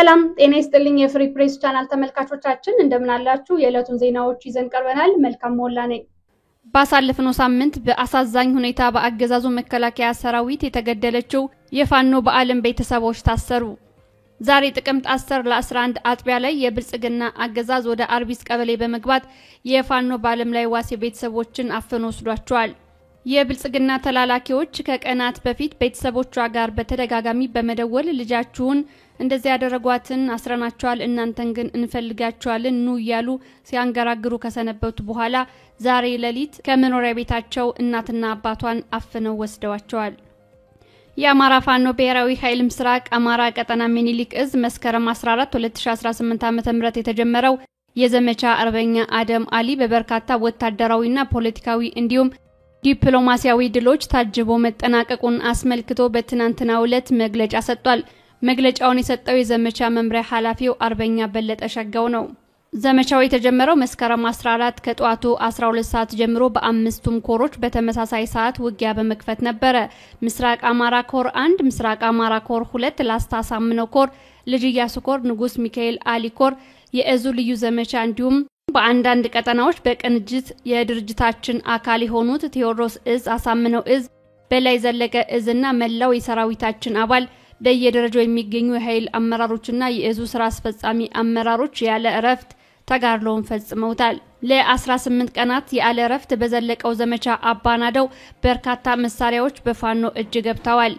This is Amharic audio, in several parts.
ሰላም ጤና ይስጥልኝ የፍሪ ፕሬስ ቻናል ተመልካቾቻችን እንደምን አላችሁ? የዕለቱን ዜናዎች ይዘን ቀርበናል። መልካም ሞላ ነኝ። ባሳለፍነው ሳምንት በአሳዛኝ ሁኔታ በአገዛዙ መከላከያ ሰራዊት የተገደለችው የፋኖ በአለም ቤተሰቦች ታሰሩ። ዛሬ ጥቅምት 10 ለ11 አጥቢያ ላይ የብልጽግና አገዛዝ ወደ አርቢስ ቀበሌ በመግባት የፋኖ በአለም ላይ ዋሴ ቤተሰቦችን አፍኖ ወስዷቸዋል። የብልጽግና ተላላኪዎች ከቀናት በፊት ቤተሰቦቿ ጋር በተደጋጋሚ በመደወል ልጃችሁን እንደዚህ ያደረጓትን አስረናቸዋል እናንተን ግን እንፈልጋቸዋለን ኑ እያሉ ሲያንገራግሩ ከሰነበቱ በኋላ ዛሬ ሌሊት ከመኖሪያ ቤታቸው እናትና አባቷን አፍነው ወስደዋቸዋል። የአማራ ፋኖ ብሔራዊ ኃይል ምስራቅ አማራ ቀጠና ሚኒሊክ እዝ መስከረም 14 2018 ዓ.ም የተጀመረው የዘመቻ አርበኛ አደም አሊ በበርካታ ወታደራዊና ፖለቲካዊ እንዲሁም ዲፕሎማሲያዊ ድሎች ታጅቦ መጠናቀቁን አስመልክቶ በትናንትናው ዕለት መግለጫ ሰጥቷል። መግለጫውን የሰጠው የዘመቻ መምሪያ ኃላፊው አርበኛ በለጠ ሸጋው ነው። ዘመቻው የተጀመረው መስከረም 14 ከጧቱ 12 ሰዓት ጀምሮ በአምስቱም ኮሮች በተመሳሳይ ሰዓት ውጊያ በመክፈት ነበር። ምስራቅ አማራ ኮር 1፣ ምስራቅ አማራ ኮር 2፣ ላስታ ሳምነው ኮር፣ ልጅ ኢያሱ ኮር፣ ንጉስ ሚካኤል አሊ ኮር የእዙ ልዩ ዘመቻ እንዲሁም በአንዳንድ ቀጠናዎች በቅንጅት የድርጅታችን አካል የሆኑት ቴዎድሮስ እዝ፣ አሳምነው እዝ፣ በላይ ዘለቀ እዝና መላው የሰራዊታችን አባል በየደረጃው የሚገኙ የኃይል አመራሮችና የእዙ ስራ አስፈጻሚ አመራሮች ያለ እረፍት ተጋድሎውን ፈጽመውታል። ለ18 ቀናት ያለ እረፍት በዘለቀው ዘመቻ አባናደው በርካታ መሳሪያዎች በፋኖ እጅ ገብተዋል።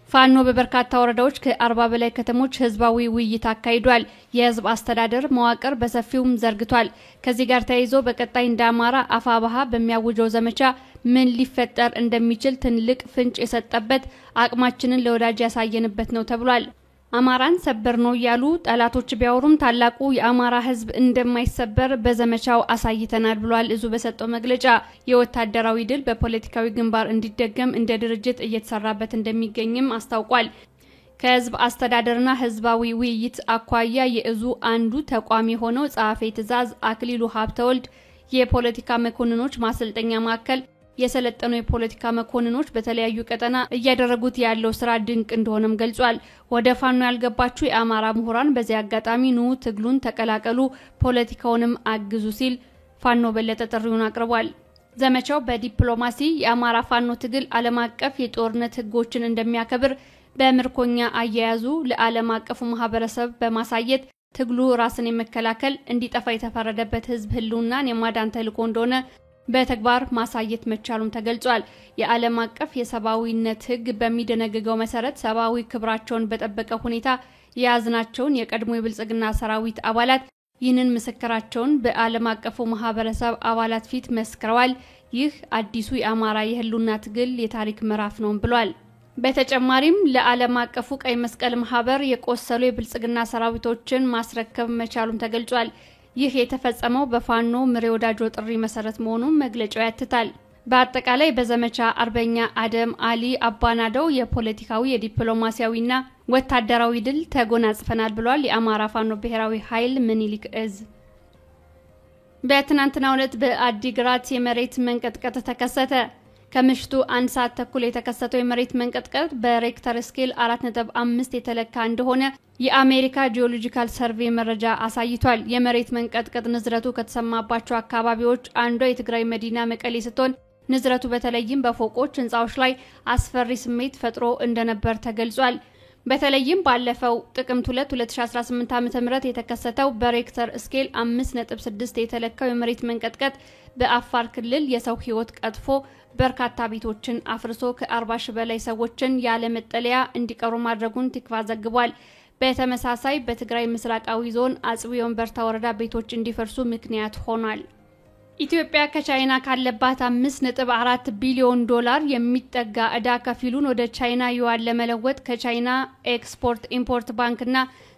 ፋኖ በበርካታ ወረዳዎች ከ40 በላይ ከተሞች ህዝባዊ ውይይት አካሂዷል። የህዝብ አስተዳደር መዋቅር በሰፊውም ዘርግቷል። ከዚህ ጋር ተያይዞ በቀጣይ እንደ አማራ አፋባሃ በሚያውጀው ዘመቻ ምን ሊፈጠር እንደሚችል ትልቅ ፍንጭ የሰጠበት አቅማችንን ለወዳጅ ያሳየንበት ነው ተብሏል። አማራን ሰበር ነው ያሉ ጠላቶች ቢያወሩም ታላቁ የአማራ ህዝብ እንደማይሰበር በዘመቻው አሳይተናል ብሏል። እዙ በሰጠው መግለጫ የወታደራዊ ድል በፖለቲካዊ ግንባር እንዲደገም እንደ ድርጅት እየተሰራበት እንደሚገኝም አስታውቋል። ከህዝብ አስተዳደርና ህዝባዊ ውይይት አኳያ የእዙ አንዱ ተቋም የሆነው ጻፌ ትዕዛዝ አክሊሉ ሀብተወልድ የፖለቲካ መኮንኖች ማሰልጠኛ ማዕከል የሰለጠኑ የፖለቲካ መኮንኖች በተለያዩ ቀጠና እያደረጉት ያለው ስራ ድንቅ እንደሆነም ገልጿል። ወደ ፋኖ ያልገባችሁ የአማራ ምሁራን በዚህ አጋጣሚ ኑ ትግሉን ተቀላቀሉ፣ ፖለቲካውንም አግዙ ሲል ፋኖ በለጠ ጥሪውን አቅርቧል። ዘመቻው በዲፕሎማሲ የአማራ ፋኖ ትግል ዓለም አቀፍ የጦርነት ህጎችን እንደሚያከብር በምርኮኛ አያያዙ ለዓለም አቀፉ ማህበረሰብ በማሳየት ትግሉ ራስን የመከላከል እንዲጠፋ የተፈረደበት ህዝብ ህልውናን የማዳን ተልዕኮ እንደሆነ በተግባር ማሳየት መቻሉም ተገልጿል። የዓለም አቀፍ የሰብአዊነት ህግ በሚደነግገው መሰረት ሰብአዊ ክብራቸውን በጠበቀ ሁኔታ የያዝናቸውን የቀድሞ የብልጽግና ሰራዊት አባላት ይህንን ምስክራቸውን በዓለም አቀፉ ማህበረሰብ አባላት ፊት መስክረዋል። ይህ አዲሱ የአማራ የህልውና ትግል የታሪክ ምዕራፍ ነው ብሏል። በተጨማሪም ለዓለም አቀፉ ቀይ መስቀል ማህበር የቆሰሉ የብልጽግና ሰራዊቶችን ማስረከብ መቻሉም ተገልጿል። ይህ የተፈጸመው በፋኖ ምሬ ወዳጆ ጥሪ መሰረት መሆኑን መግለጫው ያትታል። በአጠቃላይ በዘመቻ አርበኛ አደም አሊ አባናደው የፖለቲካዊ የዲፕሎማሲያዊና ወታደራዊ ድል ተጎናጽፈናል ብሏል የአማራ ፋኖ ብሔራዊ ኃይል ሚኒሊክ እዝ። በትናንትናው ዕለት በአዲግራት የመሬት መንቀጥቀጥ ተከሰተ። ከምሽቱ 1 ሰዓት ተኩል የተከሰተው የመሬት መንቀጥቀጥ በሬክተር ስኬል 4.5 የተለካ እንደሆነ የአሜሪካ ጂኦሎጂካል ሰርቬይ መረጃ አሳይቷል። የመሬት መንቀጥቀጥ ንዝረቱ ከተሰማባቸው አካባቢዎች አንዷ የትግራይ መዲና መቀሌ ስትሆን ንዝረቱ በተለይም በፎቆች ህንጻዎች ላይ አስፈሪ ስሜት ፈጥሮ እንደነበር ተገልጿል። በተለይም ባለፈው ጥቅምት 2 2018 ዓ.ም የተከሰተው በሬክተር ስኬል 5.6 የተለካው የመሬት መንቀጥቀጥ በአፋር ክልል የሰው ህይወት ቀጥፎ በርካታ ቤቶችን አፍርሶ ከ40 ሺህ በላይ ሰዎችን ያለ መጠለያ እንዲቀሩ ማድረጉን ቲክቫ ዘግቧል። በተመሳሳይ በትግራይ ምስራቃዊ ዞን አጽቢ ወንበርታ ወረዳ ቤቶች እንዲፈርሱ ምክንያት ሆኗል። ኢትዮጵያ ከቻይና ካለባት 5.4 ቢሊዮን ዶላር የሚጠጋ ዕዳ ከፊሉን ወደ ቻይና ዩዋን ለመለወጥ ከቻይና ኤክስፖርት ኢምፖርት ባንክና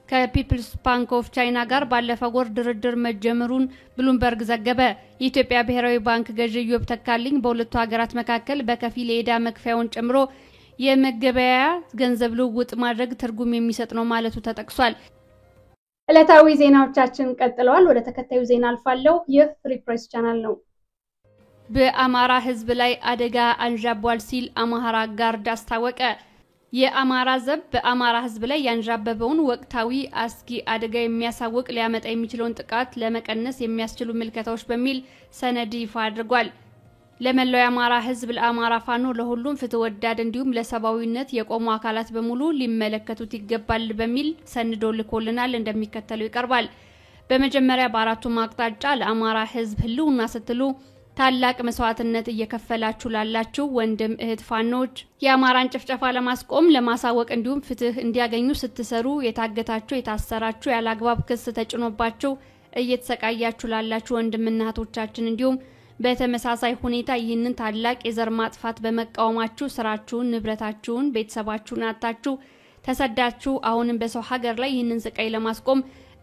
ከፒፕልስ ባንክ ኦፍ ቻይና ጋር ባለፈው ወር ድርድር መጀመሩን ብሉምበርግ ዘገበ። የኢትዮጵያ ብሔራዊ ባንክ ገዢ ኢዮብ ተካልኝ በሁለቱ ሀገራት መካከል በከፊል የዕዳ መክፈያውን ጨምሮ የመገበያያ ገንዘብ ልውውጥ ማድረግ ትርጉም የሚሰጥ ነው ማለቱ ተጠቅሷል። ዕለታዊ ዜናዎቻችን ቀጥለዋል። ወደ ተከታዩ ዜና አልፋለሁ። ይህ ፍሪ ፕሬስ ቻናል ነው። በአማራ ህዝብ ላይ አደጋ አንዣቧል ሲል አማራ ጋርድ አስታወቀ። የአማራ ዘብ በአማራ ህዝብ ላይ ያንዣበበውን ወቅታዊ አስጊ አደጋ የሚያሳውቅ ሊያመጣ የሚችለውን ጥቃት ለመቀነስ የሚያስችሉ ምልከታዎች በሚል ሰነድ ይፋ አድርጓል። ለመላው የአማራ ህዝብ ለአማራ ፋኖ ለሁሉም ፍትህ ወዳድ እንዲሁም ለሰባዊነት የቆሙ አካላት በሙሉ ሊመለከቱት ይገባል በሚል ሰንዶ ልኮልናል እንደሚከተለው ይቀርባል። በመጀመሪያ በአራቱም አቅጣጫ ለአማራ ህዝብ ህልውና ስትሉ ታላቅ መስዋዕትነት እየከፈላችሁ ላላችሁ ወንድም እህት ፋኖች የአማራን ጭፍጨፋ ለማስቆም ለማሳወቅ እንዲሁም ፍትህ እንዲያገኙ ስትሰሩ የታገታችሁ የታሰራችሁ ያላግባብ ክስ ተጭኖባችሁ እየተሰቃያችሁ ላላችሁ ወንድምና እህቶቻችን እንዲሁም በተመሳሳይ ሁኔታ ይህንን ታላቅ የዘር ማጥፋት በመቃወማችሁ ስራችሁን ንብረታችሁን ቤተሰባችሁን አጣችሁ ተሰዳችሁ አሁንም በሰው ሀገር ላይ ይህንን ስቃይ ለማስቆም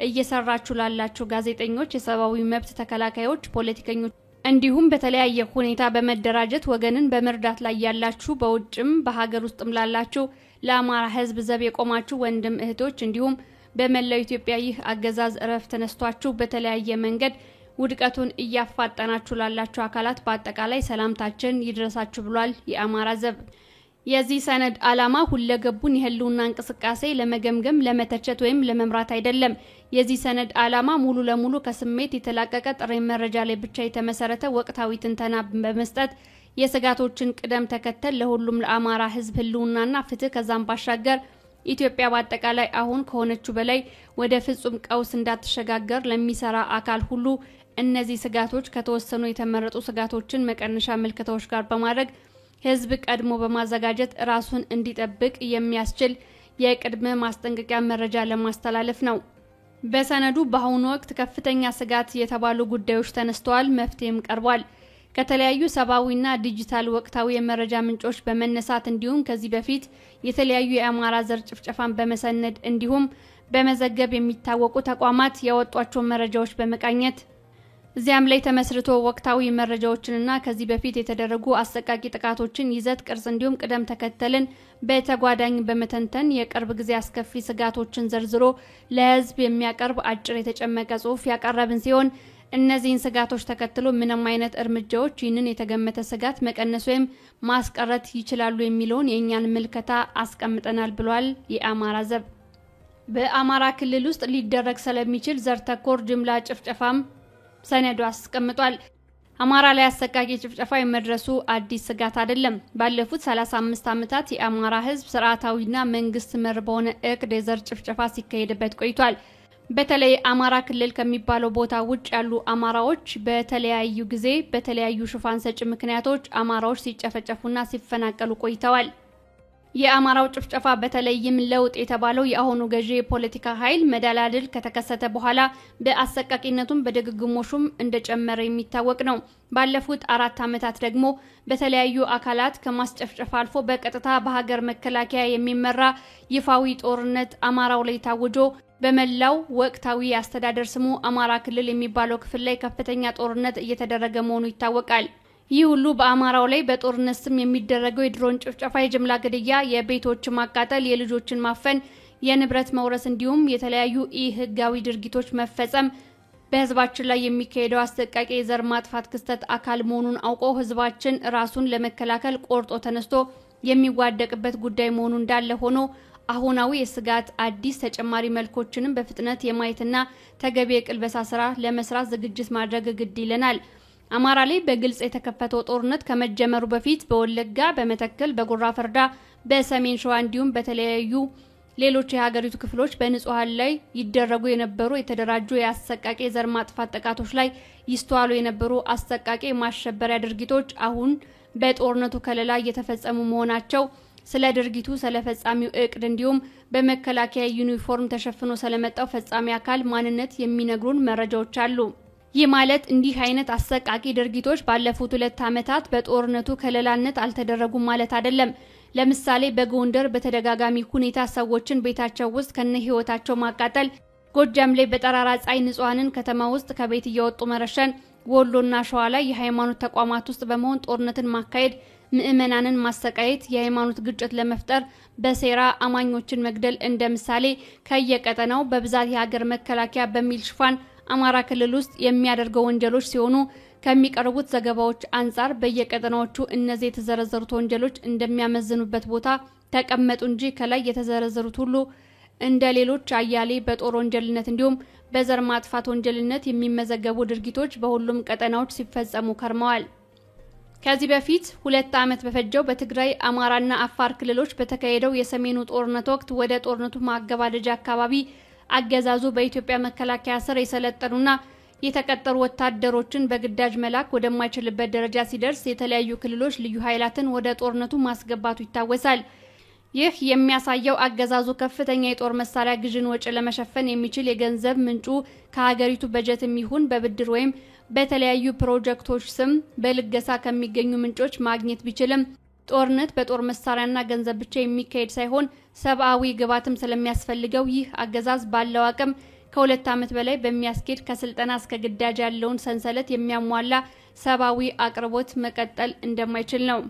እየሰራችሁ ላላችሁ ጋዜጠኞች የሰብአዊ መብት ተከላካዮች ፖለቲከኞች እንዲሁም በተለያየ ሁኔታ በመደራጀት ወገንን በመርዳት ላይ ያላችሁ በውጭም በሀገር ውስጥም ላላችሁ ለአማራ ህዝብ ዘብ የቆማችሁ ወንድም እህቶች እንዲሁም በመላው ኢትዮጵያ ይህ አገዛዝ እረፍት ተነስቷችሁ በተለያየ መንገድ ውድቀቱን እያፋጠናችሁ ላላችሁ አካላት በአጠቃላይ ሰላምታችን ይድረሳችሁ ብሏል የአማራ ዘብ። የዚህ ሰነድ ዓላማ ሁለገቡን የህልውና እንቅስቃሴ ለመገምገም ለመተቸት ወይም ለመምራት አይደለም። የዚህ ሰነድ ዓላማ ሙሉ ለሙሉ ከስሜት የተላቀቀ ጥሬ መረጃ ላይ ብቻ የተመሰረተ ወቅታዊ ትንተና በመስጠት የስጋቶችን ቅደም ተከተል ለሁሉም ለአማራ ህዝብ ህልውናና ፍትህ ከዛም ባሻገር ኢትዮጵያ በአጠቃላይ አሁን ከሆነችው በላይ ወደ ፍጹም ቀውስ እንዳትሸጋገር ለሚሰራ አካል ሁሉ እነዚህ ስጋቶች ከተወሰኑ የተመረጡ ስጋቶችን መቀነሻ ምልክቶች ጋር በማድረግ ህዝብ ቀድሞ በማዘጋጀት ራሱን እንዲጠብቅ የሚያስችል የቅድመ ማስጠንቀቂያ መረጃ ለማስተላለፍ ነው። በሰነዱ በአሁኑ ወቅት ከፍተኛ ስጋት የተባሉ ጉዳዮች ተነስተዋል፣ መፍትሄም ቀርቧል። ከተለያዩ ሰባዊና ዲጂታል ወቅታዊ የመረጃ ምንጮች በመነሳት እንዲሁም ከዚህ በፊት የተለያዩ የአማራ ዘር ጭፍጨፋን በመሰነድ እንዲሁም በመዘገብ የሚታወቁ ተቋማት ያወጧቸው መረጃዎች በመቃኘት እዚያም ላይ ተመስርቶ ወቅታዊ መረጃዎችንና ከዚህ በፊት የተደረጉ አሰቃቂ ጥቃቶችን ይዘት ቅርጽ እንዲሁም ቅደም ተከተልን በተጓዳኝ በመተንተን የቅርብ ጊዜ አስከፊ ስጋቶችን ዘርዝሮ ለህዝብ የሚያቀርብ አጭር የተጨመቀ ጽሑፍ ያቀረብን ሲሆን እነዚህን ስጋቶች ተከትሎ ምንም አይነት እርምጃዎች ይህንን የተገመተ ስጋት መቀነስ ወይም ማስቀረት ይችላሉ የሚለውን የኛን ምልከታ አስቀምጠናል ብሏል የአማራ ዘብ። በአማራ ክልል ውስጥ ሊደረግ ስለሚችል ዘር ተኮር ጅምላ ጭፍጨፋም ሰነዱ አስቀምጧል። አማራ ላይ አሰቃቂ ጭፍጨፋ የመድረሱ አዲስ ስጋት አይደለም። ባለፉት 35 ዓመታት የአማራ ህዝብ ስርዓታዊና መንግስት መር በሆነ እቅድ የዘር ጭፍጨፋ ሲካሄድበት ቆይቷል። በተለይ አማራ ክልል ከሚባለው ቦታ ውጭ ያሉ አማራዎች በተለያዩ ጊዜ በተለያዩ ሽፋን ሰጪ ምክንያቶች አማራዎች ሲጨፈጨፉና ሲፈናቀሉ ቆይተዋል። የአማራው ጭፍጨፋ በተለይም ለውጥ የተባለው የአሁኑ ገዢ የፖለቲካ ኃይል መዳላድል ከተከሰተ በኋላ በአሰቃቂነቱም በደግግሞሹም እንደጨመረ የሚታወቅ ነው። ባለፉት 4 ዓመታት ደግሞ በተለያዩ አካላት ከማስጨፍጨፍ አልፎ በቀጥታ በሀገር መከላከያ የሚመራ ይፋዊ ጦርነት አማራው ላይ ታውጆ በመላው ወቅታዊ አስተዳደር ስሙ አማራ ክልል የሚባለው ክፍል ላይ ከፍተኛ ጦርነት እየተደረገ መሆኑ ይታወቃል። ይህ ሁሉ በአማራው ላይ በጦርነት ስም የሚደረገው የድሮን ጭፍጨፋ፣ የጅምላ ግድያ፣ የቤቶች ማቃጠል፣ የልጆችን ማፈን፣ የንብረት መውረስ እንዲሁም የተለያዩ ህጋዊ ድርጊቶች መፈጸም በህዝባችን ላይ የሚካሄደው አሰቃቂ የዘር ማጥፋት ክስተት አካል መሆኑን አውቆ ህዝባችን ራሱን ለመከላከል ቆርጦ ተነስቶ የሚዋደቅበት ጉዳይ መሆኑ እንዳለ ሆኖ አሁናዊ የስጋት አዲስ ተጨማሪ መልኮችንም በፍጥነት የማየትና ተገቢ የቅልበሳ ስራ ለመስራት ዝግጅት ማድረግ ግድ ይለናል። አማራ ላይ በግልጽ የተከፈተው ጦርነት ከመጀመሩ በፊት በወለጋ፣ በመተከል፣ በጉራ ፈርዳ፣ በሰሜን ሸዋ እንዲሁም በተለያዩ ሌሎች የሀገሪቱ ክፍሎች በንጹሃን ላይ ይደረጉ የነበሩ የተደራጁ የአሰቃቂ ዘር ማጥፋት ጥቃቶች ላይ ይስተዋሉ የነበሩ አሰቃቂ ማሸበሪያ ድርጊቶች አሁን በጦርነቱ ከለላ እየተፈጸሙ መሆናቸው ስለ ድርጊቱ ስለፈጻሚው እቅድ እንዲሁም በመከላከያ ዩኒፎርም ተሸፍኖ ስለመጣው ፈጻሚ አካል ማንነት የሚነግሩን መረጃዎች አሉ። ይህ ማለት እንዲህ አይነት አሰቃቂ ድርጊቶች ባለፉት 2 ዓመታት በጦርነቱ ከለላነት አልተደረጉም ማለት አይደለም። ለምሳሌ በጎንደር በተደጋጋሚ ሁኔታ ሰዎችን ቤታቸው ውስጥ ከነ ህይወታቸው ማቃጠል፣ ጎጃም ላይ በጠራራ ፀሐይ ንጹሃንን ከተማ ውስጥ ከቤት እያወጡ መረሸን፣ ወሎና ሸዋ ላይ የሃይማኖት ተቋማት ውስጥ በመሆን ጦርነትን ማካሄድ፣ ምዕመናንን ማሰቃየት፣ የሃይማኖት ግጭት ለመፍጠር በሴራ አማኞችን መግደል እንደ ምሳሌ ከየቀጠናው በብዛት የሀገር መከላከያ በሚል ሽፋን አማራ ክልል ውስጥ የሚያደርገው ወንጀሎች ሲሆኑ ከሚቀርቡት ዘገባዎች አንፃር በየቀጠናዎቹ እነዚህ የተዘረዘሩት ወንጀሎች እንደሚያመዝኑበት ቦታ ተቀመጡ እንጂ ከላይ የተዘረዘሩት ሁሉ እንደ ሌሎች አያሌ በጦር ወንጀልነት እንዲሁም በዘር ማጥፋት ወንጀልነት የሚመዘገቡ ድርጊቶች በሁሉም ቀጠናዎች ሲፈጸሙ ከርመዋል። ከዚህ በፊት 2 ዓመት በፈጀው በትግራይ አማራና አፋር ክልሎች በተካሄደው የሰሜኑ ጦርነት ወቅት ወደ ጦርነቱ ማገባደጃ አካባቢ አገዛዙ በኢትዮጵያ መከላከያ ስር የሰለጠኑና የተቀጠሩ ወታደሮችን በግዳጅ መላክ ወደማይችልበት ደረጃ ሲደርስ የተለያዩ ክልሎች ልዩ ኃይላትን ወደ ጦርነቱ ማስገባቱ ይታወሳል። ይህ የሚያሳየው አገዛዙ ከፍተኛ የጦር መሳሪያ ግዥን ወጪ ለመሸፈን የሚችል የገንዘብ ምንጩ ከሀገሪቱ በጀትም ይሁን በብድር ወይም በተለያዩ ፕሮጀክቶች ስም በልገሳ ከሚገኙ ምንጮች ማግኘት ቢችልም ጦርነት በጦር መሳሪያና ገንዘብ ብቻ የሚካሄድ ሳይሆን ሰብአዊ ግባትም ስለሚያስፈልገው ይህ አገዛዝ ባለው አቅም ከ2 ዓመት በላይ በሚያስኬድ ከስልጠና እስከ ግዳጅ ያለውን ሰንሰለት የሚያሟላ ሰብአዊ አቅርቦት መቀጠል እንደማይችል ነው።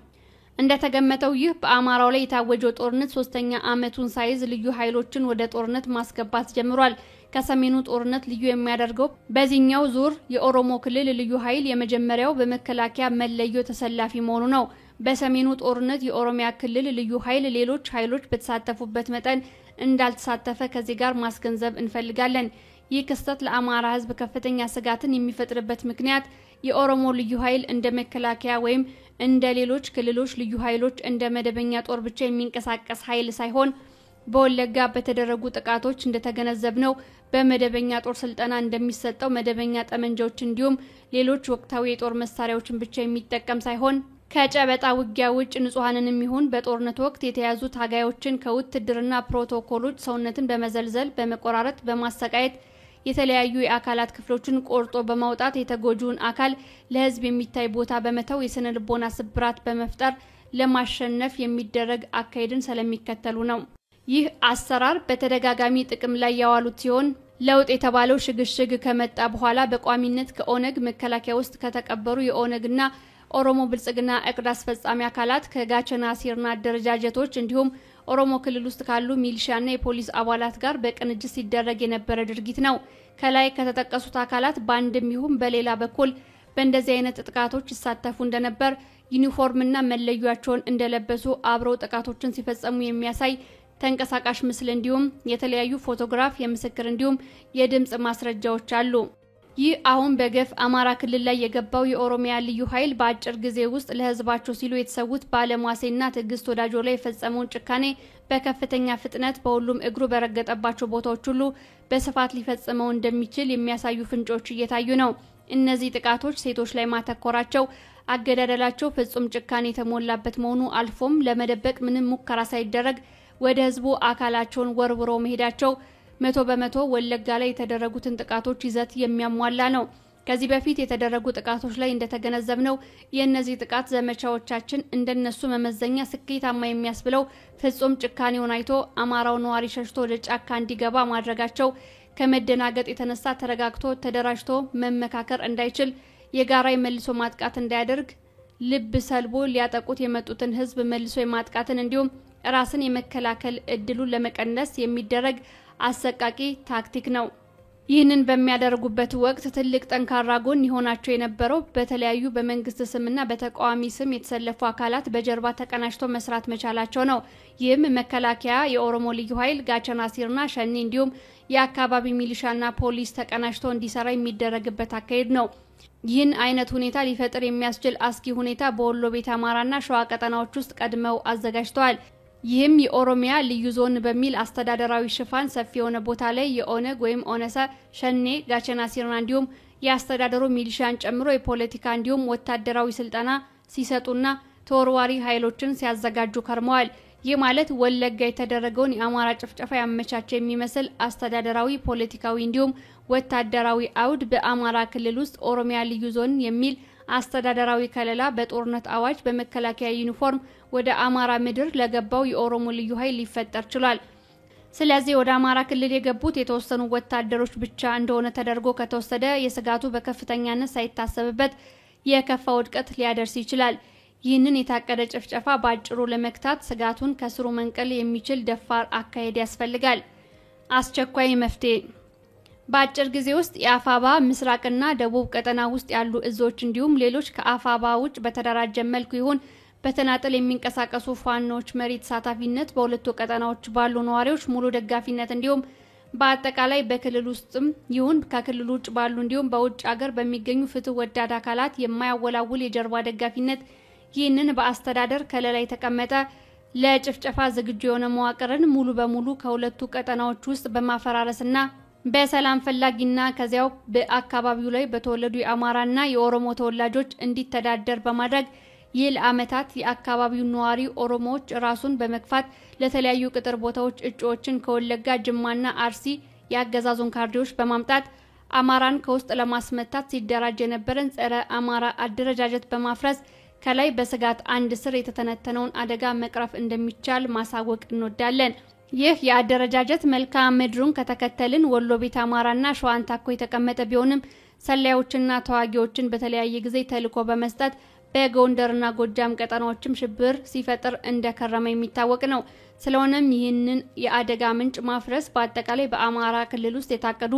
እንደተገመተው ይህ በአማራው ላይ የታወጀው ጦርነት 3ኛ ዓመቱን ሳይዝ ልዩ ኃይሎችን ወደ ጦርነት ማስገባት ጀምሯል። ከሰሜኑ ጦርነት ልዩ የሚያደርገው በዚህኛው ዙር የኦሮሞ ክልል ልዩ ኃይል የመጀመሪያው በመከላከያ መለዮ ተሰላፊ መሆኑ ነው። በሰሜኑ ጦርነት የኦሮሚያ ክልል ልዩ ኃይል ሌሎች ኃይሎች በተሳተፉበት መጠን እንዳልተሳተፈ ከዚህ ጋር ማስገንዘብ እንፈልጋለን። ይህ ክስተት ለአማራ ሕዝብ ከፍተኛ ስጋትን የሚፈጥርበት ምክንያት የኦሮሞ ልዩ ኃይል እንደ መከላከያ ወይም እንደ ሌሎች ክልሎች ልዩ ኃይሎች እንደ መደበኛ ጦር ብቻ የሚንቀሳቀስ ኃይል ሳይሆን በወለጋ በተደረጉ ጥቃቶች እንደተገነዘብነው በመደበኛ ጦር ስልጠና እንደሚሰጠው መደበኛ ጠመንጃዎች እንዲሁም ሌሎች ወቅታዊ የጦር መሳሪያዎችን ብቻ የሚጠቀም ሳይሆን ከጨበጣ ውጊያ ውጭ ንጹሃንንም ይሁን በጦርነት ወቅት የተያዙ ታጋዮችን ከውትድርና ፕሮቶኮሎች ሰውነትን በመዘልዘል በመቆራረጥ በማሰቃየት የተለያዩ የአካላት ክፍሎችን ቆርጦ በማውጣት የተጎጂውን አካል ለህዝብ የሚታይ ቦታ በመተው የስነ ልቦና ስብራት በመፍጠር ለማሸነፍ የሚደረግ አካሄድን ስለሚከተሉ ነው። ይህ አሰራር በተደጋጋሚ ጥቅም ላይ ያዋሉት ሲሆን ለውጥ የተባለው ሽግሽግ ከመጣ በኋላ በቋሚነት ከኦነግ መከላከያ ውስጥ ከተቀበሩ የኦነግና ኦሮሞ ብልጽግና እቅድ አስፈጻሚ አካላት ከጋቸና ሲርና አደረጃጀቶች እንዲሁም ኦሮሞ ክልል ውስጥ ካሉ ሚሊሻና የፖሊስ አባላት ጋር በቅንጅት ሲደረግ የነበረ ድርጊት ነው። ከላይ ከተጠቀሱት አካላት ባንድም ይሁን በሌላ በኩል በእንደዚህ አይነት ጥቃቶች ይሳተፉ እንደነበር ዩኒፎርምና መለያቸውን እንደለበሱ አብረው ጥቃቶችን ሲፈጸሙ የሚያሳይ ተንቀሳቃሽ ምስል እንዲሁም የተለያዩ ፎቶግራፍ የምስክር እንዲሁም የድምጽ ማስረጃዎች አሉ። ይህ አሁን በገፍ አማራ ክልል ላይ የገባው የኦሮሚያ ልዩ ኃይል በአጭር ጊዜ ውስጥ ለህዝባቸው ሲሉ የተሰዉት ባለሟሴና ትግስት ወዳጆ ላይ የፈጸመውን ጭካኔ በከፍተኛ ፍጥነት በሁሉም እግሩ በረገጠባቸው ቦታዎች ሁሉ በስፋት ሊፈጽመው እንደሚችል የሚያሳዩ ፍንጮች እየታዩ ነው። እነዚህ ጥቃቶች ሴቶች ላይ ማተኮራቸው አገዳደላቸው ፍጹም ጭካኔ የተሞላበት መሆኑ አልፎም ለመደበቅ ምንም ሙከራ ሳይደረግ ወደ ህዝቡ አካላቸውን ወርውረው መሄዳቸው 100% ወለጋ ላይ የተደረጉትን ጥቃቶች ይዘት የሚያሟላ ነው። ከዚህ በፊት የተደረጉ ጥቃቶች ላይ እንደተገነዘብነው የእነዚህ ጥቃት ዘመቻዎቻችን እንደነሱ መመዘኛ ስኬታማ የሚያስብለው ፍጹም ጭካኔውን አይቶ አማራው ነዋሪ ሸሽቶ ወደ ጫካ እንዲገባ ማድረጋቸው ከመደናገጥ የተነሳ ተረጋግቶ ተደራጅቶ መመካከር እንዳይችል የጋራ መልሶ ማጥቃት እንዳያደርግ ልብ ሰልቦ ሊያጠቁት የመጡትን ህዝብ መልሶ የማጥቃትን እንዲሁም ራስን የመከላከል እድሉን ለመቀነስ የሚደረግ አሰቃቂ ታክቲክ ነው። ይህንን በሚያደርጉበት ወቅት ትልቅ ጠንካራ ጎን ይሆናቸው የነበረው በተለያዩ በመንግስት ስምና በተቃዋሚ ስም የተሰለፉ አካላት በጀርባ ተቀናጅተው መስራት መቻላቸው ነው። ይህም መከላከያ፣ የኦሮሞ ልዩ ኃይል፣ ጋቸና ሲርና ሸኔ እንዲሁም የአካባቢ ሚሊሻና ፖሊስ ተቀናጅተው እንዲሰራ የሚደረግበት አካሄድ ነው። ይህን አይነት ሁኔታ ሊፈጥር የሚያስችል አስኪ ሁኔታ በወሎ ቤት አማራና ሸዋ ቀጠናዎች ውስጥ ቀድመው አዘጋጅተዋል። ይህም የኦሮሚያ ልዩ ዞን በሚል አስተዳደራዊ ሽፋን ሰፊ የሆነ ቦታ ላይ የኦነግ ወይም ኦነሰ፣ ሸኔ፣ ጋቸና ሲርና እንዲሁም የአስተዳደሩ ሚሊሻን ጨምሮ የፖለቲካ እንዲሁም ወታደራዊ ስልጠና ሲሰጡና ተወርዋሪ ኃይሎችን ሲያዘጋጁ ከርመዋል። ይህ ማለት ወለጋ የተደረገውን የአማራ ጭፍጨፋ ያመቻቸ የሚመስል አስተዳደራዊ፣ ፖለቲካዊ እንዲሁም ወታደራዊ አውድ በአማራ ክልል ውስጥ ኦሮሚያ ልዩ ዞን የሚል አስተዳደራዊ ከለላ በጦርነት አዋጅ በመከላከያ ዩኒፎርም ወደ አማራ ምድር ለገባው የኦሮሞ ልዩ ኃይል ሊፈጠር ችሏል። ስለዚህ ወደ አማራ ክልል የገቡት የተወሰኑ ወታደሮች ብቻ እንደሆነ ተደርጎ ከተወሰደ የስጋቱ በከፍተኛነት ሳይታሰብበት የከፋ ውድቀት ሊያደርስ ይችላል። ይህንን የታቀደ ጭፍጨፋ ባጭሩ ለመክታት ስጋቱን ከስሩ መንቀል የሚችል ደፋር አካሄድ ያስፈልጋል። አስቸኳይ መፍትሄ በአጭር ጊዜ ውስጥ የአፋባ ምስራቅና ደቡብ ቀጠና ውስጥ ያሉ እዞች እንዲሁም ሌሎች ከአፋባ ውጭ በተደራጀ መልኩ ይሁን በተናጠል የሚንቀሳቀሱ ፋኖች መሪ ተሳታፊነት በሁለቱ ቀጠናዎች ባሉ ነዋሪዎች ሙሉ ደጋፊነት እንዲሁም በአጠቃላይ በክልል ውስጥም ይሁን ከክልል ውጭ ባሉ እንዲሁም በውጭ ሀገር በሚገኙ ፍትህ ወዳድ አካላት የማያወላውል የጀርባ ደጋፊነት ይህንን በአስተዳደር ከለላ የተቀመጠ ለጭፍጨፋ ዝግጁ የሆነ መዋቅርን ሙሉ በሙሉ ከሁለቱ ቀጠናዎች ውስጥ በማፈራረስና በሰላም ፈላጊና ከዚያው በአካባቢው ላይ በተወለዱ የአማራና የኦሮሞ ተወላጆች እንዲተዳደር በማድረግ ይል አመታት የአካባቢው ነዋሪ ኦሮሞዎች ራሱን በመግፋት ለተለያዩ ቅጥር ቦታዎች እጩዎችን ከወለጋ ጅማና አርሲ ያገዛዙን ካርዲዎች በማምጣት አማራን ከውስጥ ለማስመታት ሲደራጅ የነበረን ጸረ አማራ አደረጃጀት በማፍረስ ከላይ በስጋት አንድ ስር የተተነተነውን አደጋ መቅረፍ እንደሚቻል ማሳወቅ እንወዳለን። ይህ የአደረጃጀት መልካ ምድሩን ከተከተልን ወሎ ቤት አማራና ሸዋን ታኮ የተቀመጠ ቢሆንም ሰላዮችና ተዋጊዎችን በተለያየ ጊዜ ተልኮ በመስጠት በጎንደርና ጎጃም ቀጠናዎችም ሽብር ሲፈጥር እንደከረመ የሚታወቅ ነው። ስለሆነም ይህንን የአደጋ ምንጭ ማፍረስ በአጠቃላይ በአማራ ክልል ውስጥ የታቀዱ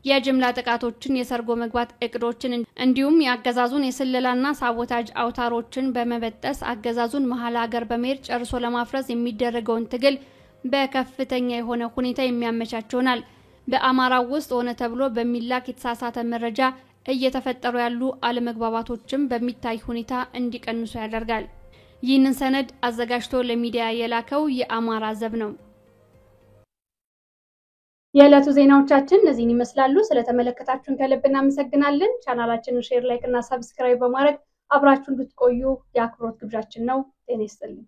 የጅምላ ጥቃቶችን የሰርጎ መግባት እቅዶችን እንዲሁም ያገዛዙን የስለላና ሳቦታጅ አውታሮችን በመበጠስ አገዛዙን መሐል ሀገር በመሄድ ጨርሶ ለማፍረስ የሚደረገውን ትግል በከፍተኛ የሆነ ሁኔታ የሚያመቻቸውናል። በአማራው ውስጥ ሆነ ተብሎ በሚላክ የተሳሳተ መረጃ እየተፈጠሩ ያሉ አለመግባባቶችም በሚታይ ሁኔታ እንዲቀንሱ ያደርጋል። ይህንን ሰነድ አዘጋጅቶ ለሚዲያ የላከው የአማራ ዘብ ነው። የዕለቱ ዜናዎቻችን እነዚህን ይመስላሉ። ስለተመለከታችሁን ከልብ እናመሰግናለን። ቻናላችንን ሼር፣ ላይክ እና ሰብስክራይብ በማድረግ አብራችሁን እንድትቆዩ የአክብሮት ግብዣችን ነው። ጤና ይስጥልኝ።